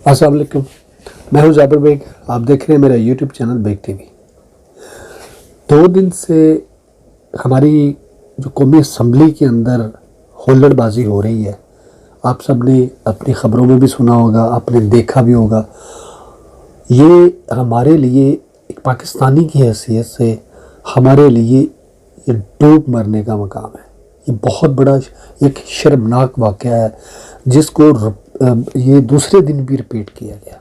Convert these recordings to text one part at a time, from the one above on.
अस्सलाम वालेकुम। मैं हूं जाबिर बेग। आप देख रहे हैं मेरा यूट्यूब चैनल बेग टीवी। 2 दिन से हमारी जो कौमी असम्बली के अंदर हुल्लड़बाजी हो रही है, आप सब ने अपनी ख़बरों में भी सुना होगा, आपने देखा भी होगा। ये हमारे लिए एक पाकिस्तानी की हैसियत से हमारे लिए ये डूब मरने का मकाम है। ये बहुत बड़ा एक शर्मनाक वाक़या है जिसको ये दूसरे दिन भी रिपीट किया गया।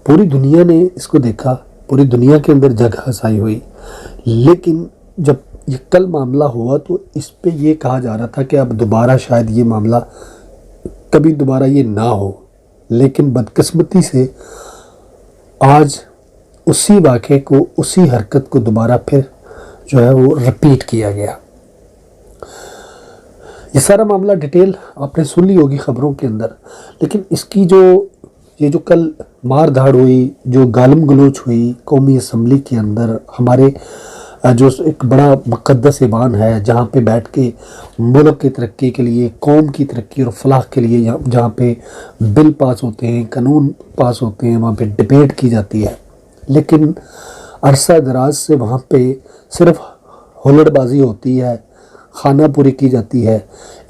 पूरी दुनिया ने इसको देखा, पूरी दुनिया के अंदर जगह हसाई हुई, लेकिन जब ये कल मामला हुआ तो इस पे ये कहा जा रहा था कि अब दोबारा शायद ये मामला कभी दोबारा ये ना हो। लेकिन बदकिस्मती से आज उसी वाक़े को, उसी हरकत को दोबारा फिर जो है वो रिपीट किया गया। ये सारा मामला डिटेल आपने सुन ली होगी ख़बरों के अंदर, लेकिन इसकी ये जो कल मार धाड़ हुई, जो गालम गलोच हुई कौमी असम्बली के अंदर, हमारे जो एक बड़ा मुक़द्दस ऐवान है जहाँ पे बैठ के मुल्क की तरक्की के लिए, कौम की तरक्की और फलाह के लिए जहाँ पे बिल पास होते हैं, कानून पास होते हैं, वहाँ पे डिबेट की जाती है, लेकिन अरसा दराज से वहाँ पे सिर्फ हुल्लड़बाजी होती है, खाना पूरी की जाती है,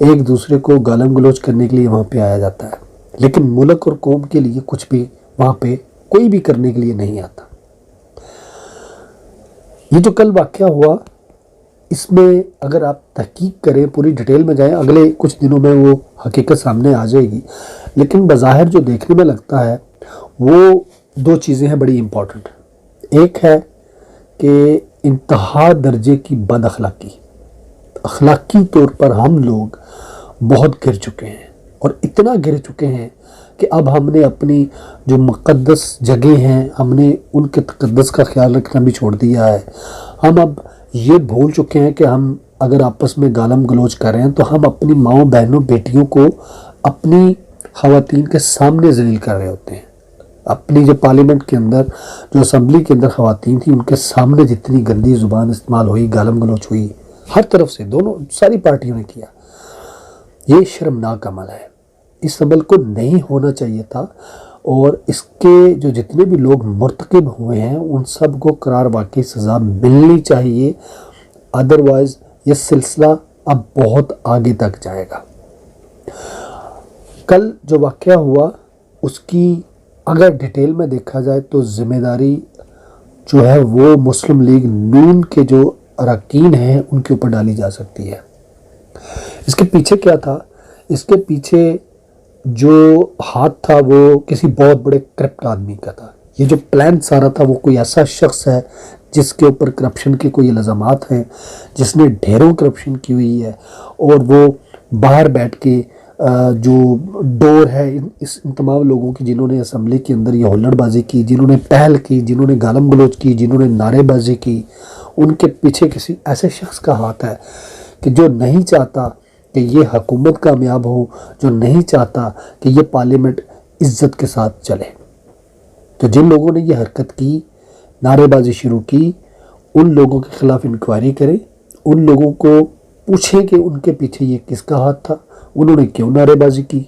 एक दूसरे को गालम गलोच करने के लिए वहाँ पे आया जाता है, लेकिन मुल्क और कौम के लिए कुछ भी वहाँ पे कोई भी करने के लिए नहीं आता। ये जो कल वाक़या हुआ, इसमें अगर आप तहकीक करें, पूरी डिटेल में जाएं, अगले कुछ दिनों में वो हकीकत सामने आ जाएगी, लेकिन बज़ाहिर जो देखने में लगता है वो 2 चीज़ें हैं बड़ी इम्पॉर्टेंट। एक है कि इंतहा दर्जे की बद अखलाकी तौर पर हम लोग बहुत गिर चुके हैं, और इतना गिर चुके हैं कि अब हमने अपनी जो मुक़द्दस जगह हैं, हमने उनके तक़द्दुस का ख्याल रखना भी छोड़ दिया है। हम अब ये भूल चुके हैं कि हम अगर आपस में गालम गलोच कर रहे हैं तो हम अपनी माँओं, बहनों, बेटियों को अपनी ख़वातीन के सामने ज़लील कर रहे होते हैं। अपनी जो पार्लियामेंट के अंदर, जो असम्बली के अंदर ख़वातीन थी, उनके सामने जितनी गंदी ज़ुबान इस्तेमाल हुई, गालम गलोच हुई, हर तरफ से दोनों सारी पार्टियों ने किया। ये शर्मनाक अमल है, इस अमल को नहीं होना चाहिए था, और इसके जो जितने भी लोग मुर्तकिब हुए हैं उन सब को करार वाकई सज़ा मिलनी चाहिए। अदरवाइज़ ये सिलसिला अब बहुत आगे तक जाएगा। कल जो वाक़या हुआ उसकी अगर डिटेल में देखा जाए तो ज़िम्मेदारी जो है वो मुस्लिम लीग नून के जो अरकान हैं उनके ऊपर डाली जा सकती है। इसके पीछे क्या था? इसके पीछे जो हाथ था वो किसी बहुत बड़े करप्ट आदमी का था। ये जो प्लान सारा था वो कोई ऐसा शख्स है जिसके ऊपर करप्शन के कोई इल्ज़ामात हैं, जिसने ढेरों करप्शन की हुई है, और वो बाहर बैठ के जो डोर है इन तमाम लोगों की, जिन्होंने असम्बली के अंदर ये हुल्लड़बाजी की, जिन्होंने पहल की, जिन्होंने गालम गलोच की, जिन्होंने नारेबाजी की, उनके पीछे किसी ऐसे शख्स का हाथ है कि जो नहीं चाहता कि ये हुकूमत कामयाब हो, जो नहीं चाहता कि ये पार्लियामेंट इज़्ज़त के साथ चले। तो जिन लोगों ने ये हरकत की, नारेबाजी शुरू की, उन लोगों के ख़िलाफ़ इंक्वायरी करें, उन लोगों को पूछें कि उनके पीछे ये किसका हाथ था, उन्होंने क्यों नारेबाजी की,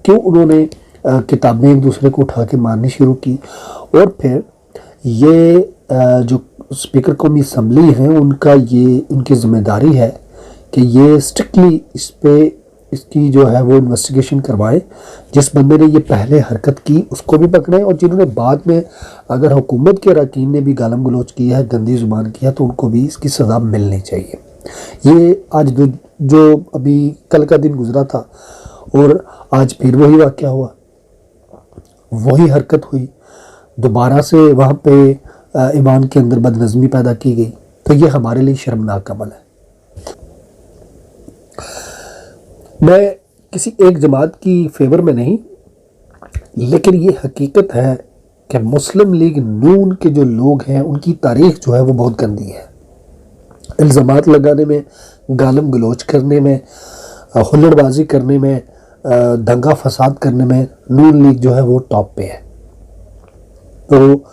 क्यों उन्होंने किताबें एक दूसरे को उठा के मारनी शुरू की। और फिर ये जो स्पीकर कौमी असम्बली हैं उनकी ज़िम्मेदारी है कि ये स्ट्रिक्टली इसकी जो है वो इन्वेस्टिगेशन करवाए। जिस बंदे ने ये पहले हरकत की उसको भी पकड़े, और जिन्होंने बाद में अगर हुकूमत के अरकान ने भी गालम गलोच किया है, गंदी ज़ुबान किया, तो उनको भी इसकी सज़ा मिलनी चाहिए। ये आज जो अभी कल का दिन गुजरा था और आज फिर वही वाक़या हुआ, वही हरकत हुई, दोबारा से वहाँ पे ईवान के अंदर बदनज़मी पैदा की गई, तो ये हमारे लिए शर्मनाक अमल है। मैं किसी एक जमात की फेवर में नहीं, लेकिन ये हकीकत है कि मुस्लिम लीग नून के जो लोग हैं उनकी तारीख़ जो है वो बहुत गंदी है। इल्ज़ामात लगाने में, गालम गलोच करने में, हुल्लड़बाजी करने में, दंगा फसाद करने में नून लीग जो है वो टॉप पे है। तो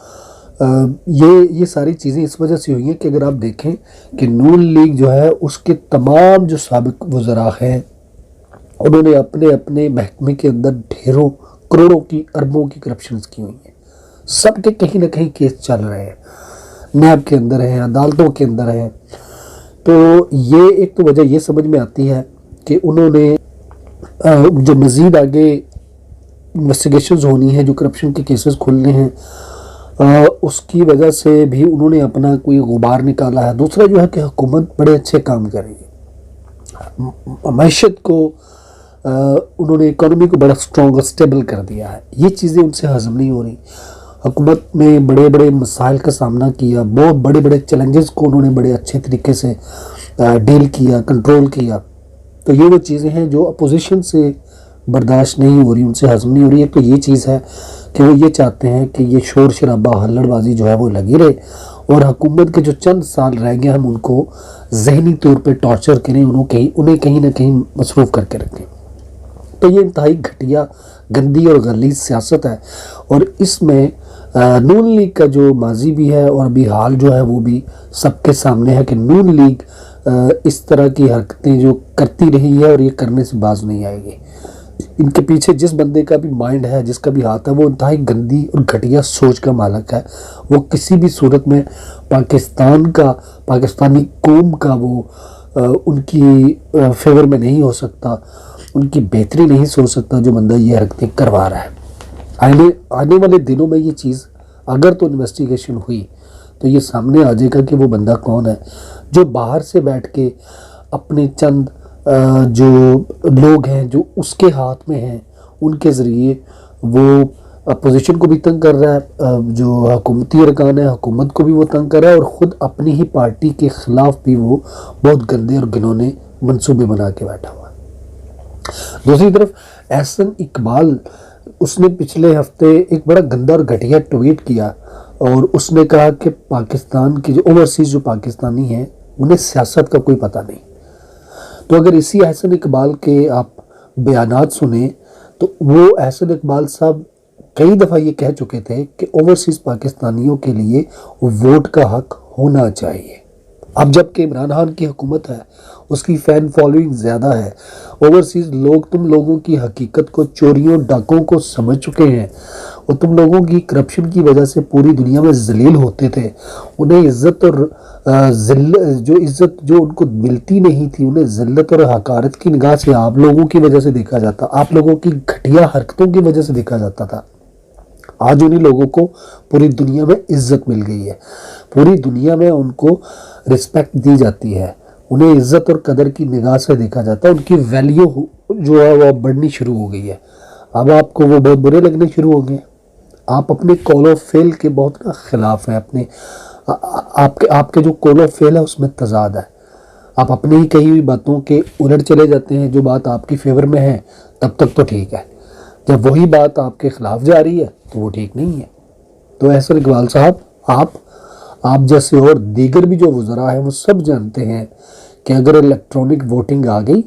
ये सारी चीज़ें इस वजह से हुई हैं कि अगर आप देखें कि नून लीग जो है उसके तमाम जो साबिक़ वज़रा हैं उन्होंने अपने अपने महकमे के अंदर ढेरों کروڑوں کی اربوں کی کرپشنز کی ہوئی ہیں، سب کے کہیں نہ کہیں کیس چل رہے ہیں، نیب کے اندر ہیں، عدالتوں کے اندر ہیں۔ تو یہ ایک تو وجہ یہ سمجھ میں آتی ہے کہ انہوں نے جو مزید آگے انویسٹیگیشنز ہونی ہیں، جو کرپشن کے کیسز کھلنے ہیں، اس کی وجہ سے بھی انہوں نے اپنا کوئی غبار نکالا ہے۔ دوسرا جو ہے کہ حکومت بڑے اچھے کام کر رہی ہے، معیشت کو انہوں نے اکانومی کو بڑا سٹرونگ اور سٹیبل کر دیا ہے، یہ چیزیں ان سے ہضم نہیں ہو رہی۔ حکومت نے بڑے بڑے مسائل کا سامنا کیا، بہت بڑے بڑے چیلنجز کو انہوں نے بڑے اچھے طریقے سے ڈیل کیا، کنٹرول کیا۔ تو یہ وہ چیزیں ہیں جو اپوزیشن سے برداشت نہیں ہو رہی، ان سے ہضم نہیں ہو رہی۔ ایک تو یہ چیز ہے کہ وہ یہ چاہتے ہیں کہ یہ شور شرابہ ہلڑ بازی جو ہے وہ لگی رہے، اور حکومت کے جو چند سال رہ گئے ہم ان کو ذہنی طور پہ ٹارچر کریں، انہیں کہیں نہ کہیں مصروف کر کے رکھیں۔ تو یہ انتہائی گھٹیا، گندی اور غلیظ سیاست ہے، اور اس میں نون لیگ کا جو ماضی بھی ہے اور ابھی حال جو ہے وہ بھی سب کے سامنے ہے کہ نون لیگ اس طرح کی حرکتیں جو کرتی رہی ہے اور یہ کرنے سے باز نہیں آئے گی۔ ان کے پیچھے جس بندے کا بھی مائنڈ ہے، جس کا بھی ہاتھ ہے، وہ انتہائی گندی اور گھٹیا سوچ کا مالک ہے۔ وہ کسی بھی صورت میں پاکستانی قوم کا وہ ان کی فیور میں نہیں ہو سکتا، ان کی بہتری نہیں سوچ سکتا جو بندہ یہ حرکتیں کروا رہا ہے۔ آنے والے دنوں میں یہ چیز اگر تو انویسٹیگیشن ہوئی تو یہ سامنے آ جائے گا کہ وہ بندہ کون ہے جو باہر سے بیٹھ کے اپنے چند جو لوگ ہیں جو اس کے ہاتھ میں ہیں، ان کے ذریعے وہ اپوزیشن کو بھی تنگ کر رہا ہے، جو حکومتی ارکان ہے حکومت کو بھی وہ تنگ کر رہا ہے، اور خود اپنی ہی پارٹی کے خلاف بھی وہ بہت گندے اور گھنونے منصوبے بنا کے بیٹھا ہوا ہے۔ دوسری طرف احسن اقبال، اس نے پچھلے ہفتے ایک بڑا گندا اور گھٹیا ٹویٹ کیا، اور اس نے کہا کہ پاکستان کی جو اوورسیز جو پاکستانی ہیں انہیں سیاست کا کوئی پتہ نہیں۔ تو اگر اسی احسن اقبال کے آپ بیانات سنیں تو وہ احسن اقبال صاحب کئی دفعہ یہ کہہ چکے تھے کہ اوورسیز پاکستانیوں کے لیے ووٹ کا حق ہونا چاہیے۔ اب جب کہ عمران خان کی حکومت ہے، اس کی فین فالوئنگ زیادہ ہے، اوورسیز لوگ تم لوگوں کی حقیقت کو، چوریوں ڈاکوں کو سمجھ چکے ہیں، اور تم لوگوں کی کرپشن کی وجہ سے پوری دنیا میں ذلیل ہوتے تھے، انہیں عزت اور عزت جو ان کو ملتی نہیں تھی، انہیں ذلت اور حقارت کی نگاہ سے آپ لوگوں کی وجہ سے دیکھا جاتا، آپ لوگوں کی گھٹیا حرکتوں کی وجہ سے دیکھا جاتا تھا۔ آج انہیں لوگوں کو پوری دنیا میں عزت مل گئی ہے، پوری دنیا میں ان کو رسپیکٹ دی جاتی ہے، انہیں عزت اور قدر کی نگاہ سے دیکھا جاتا ہے، ان کی ویلیو جو ہے وہ بڑھنی شروع ہو گئی ہے۔ اب آپ کو وہ بہت برے لگنے شروع ہو گئے، آپ اپنے قول و فعل کے بہت خلاف ہیں، آپ کے جو قول و فعل ہے اس میں تضاد ہے، آپ اپنی ہی کہی ہوئی باتوں کے الٹ چلے جاتے ہیں۔ جو بات آپ کی فیور میں ہے تب تک تو ٹھیک ہے، جب وہی بات آپ کے خلاف جا رہی ہے تو وہ ٹھیک نہیں ہے۔ تو احسن اقبال صاحب، آپ جیسے اور دیگر بھی جو وزراء ہیں وہ سب جانتے ہیں کہ اگر الیکٹرانک ووٹنگ آ گئی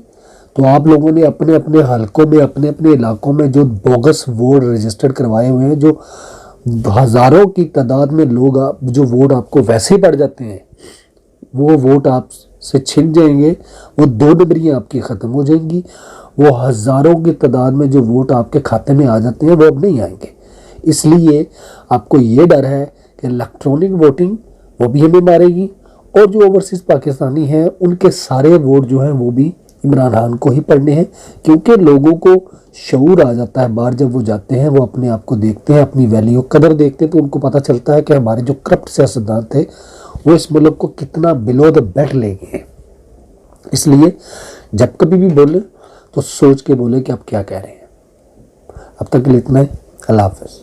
تو آپ لوگوں نے اپنے اپنے حلقوں میں، اپنے اپنے علاقوں میں جو بوگس ووٹ رجسٹرڈ کروائے ہوئے ہیں، جو ہزاروں کی تعداد میں لوگ جو ووٹ آپ کو ویسے ہی پڑ جاتے ہیں، وہ ووٹ آپ سے چھن جائیں گے، وہ 2 نمبریاں آپ کی ختم ہو جائیں گی، وہ ہزاروں کی تعداد میں جو ووٹ آپ کے کھاتے میں آ جاتے ہیں وہ اب نہیں آئیں گے۔ اس لیے آپ کو یہ ڈر ہے کہ الیکٹرانک ووٹنگ وہ بھی ہمیں مارے گی، اور جو اوورسیز پاکستانی ہیں ان کے سارے ووٹ جو ہیں وہ بھی عمران خان کو ہی پڑنے ہیں، کیونکہ لوگوں کو شعور آ جاتا ہے، باہر جب وہ جاتے ہیں وہ اپنے آپ کو دیکھتے ہیں، اپنی ویلیو قدر دیکھتے ہیں، تو ان کو پتہ چلتا ہے کہ ہمارے جو کرپٹ سیاستدان تھے وہ اس ملک کو کتنا بلو دا بیلٹ لے گئے ہیں۔ اس لیے جب کبھی بھی بولیں تو سوچ کے بولیں کہ آپ کیا کہہ رہے ہیں۔ اب تک کے لیے اتنا ہے، اللہ حافظ۔